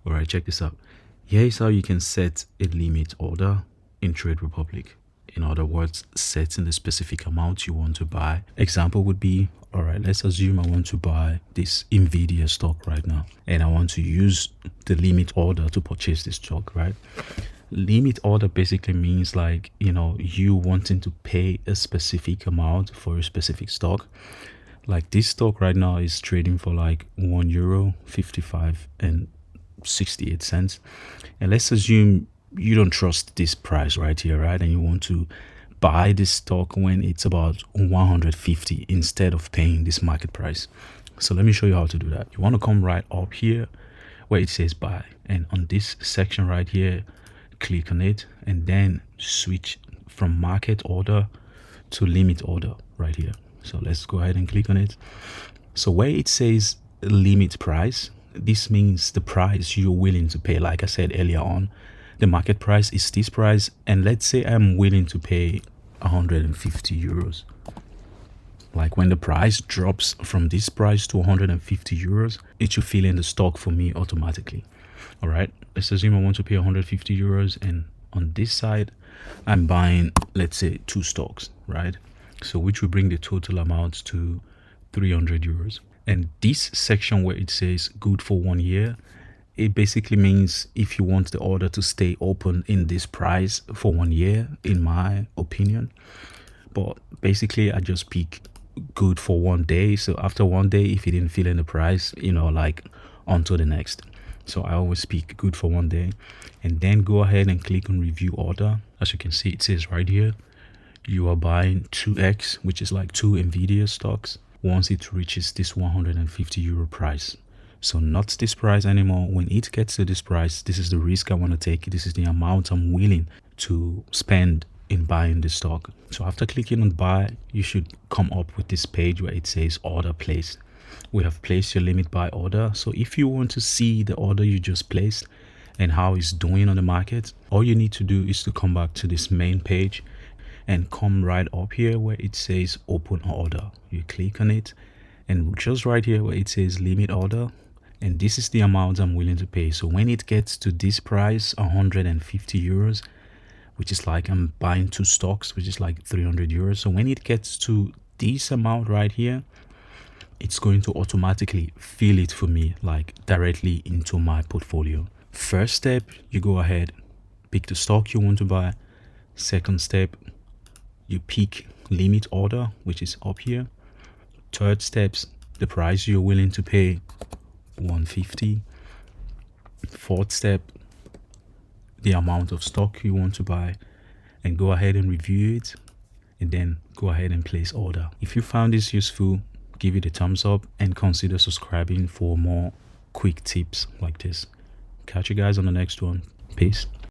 All right, check this out. Here is how you can set a limit order in Trade Republic. In other words, setting the specific amount you want to buy. Example would be, all right, let's assume I want to buy this Nvidia stock right now, and I want to use the limit order to purchase this stock, right? Limit order basically means, like, you wanting to pay a specific amount for a specific stock. Like this stock right now is trading for like €1.55 and 68 cents. And let's assume you don't trust this price right here, right? And you want to buy this stock when it's about 150 instead of paying this market price. So let me show you how to do that. You want to come right up here where it says buy, and on this section right here, click on it and then switch from market order to limit order right here. So let's go ahead and click on it. So where it says limit price, this means the price you're willing to pay. Like I said earlier on, the market price is this price, and let's say I'm willing to pay €150. Like when the price drops from this price to €150, it should fill in the stock for me automatically. All right, let's assume I want to pay €150, and on this side I'm buying, let's say, 2 stocks, right? So which will bring the total amount to €300. And this section where it says good for 1 year, it basically means if you want the order to stay open in this price for 1 year, in my opinion. But basically I just pick good for 1 day. So after 1 day, if it didn't fill in the price, like on to the next. So I always pick good for 1 day, and then go ahead and click on review order. As you can see, it says right here, you are buying 2x, which is like 2 Nvidia stocks, once it reaches this €150 price. So not this price anymore. When it gets to this price, this is the risk I want to take. This is the amount I'm willing to spend in buying the stock. So after clicking on buy, you should come up with this page where it says order placed. We have placed your limit buy order. So if you want to see the order you just placed and how it's doing on the market, all you need to do is to come back to this main page and come right up here where it says open order. You click on it, and just right here where it says limit order, and this is the amount I'm willing to pay. So when it gets to this price, €150, which is like I'm buying 2 stocks, which is like €300. So when it gets to this amount right here, it's going to automatically fill it for me, like directly into my portfolio. First step, you go ahead, pick the stock you want to buy. Second step, you pick limit order, which is up here. Third steps, the price you're willing to pay, 150. Fourth step, the amount of stock you want to buy, and go ahead and review it, and then go ahead and place order. If you found this useful, give it a thumbs up and consider subscribing for more quick tips like this. Catch you guys on the next one. Peace.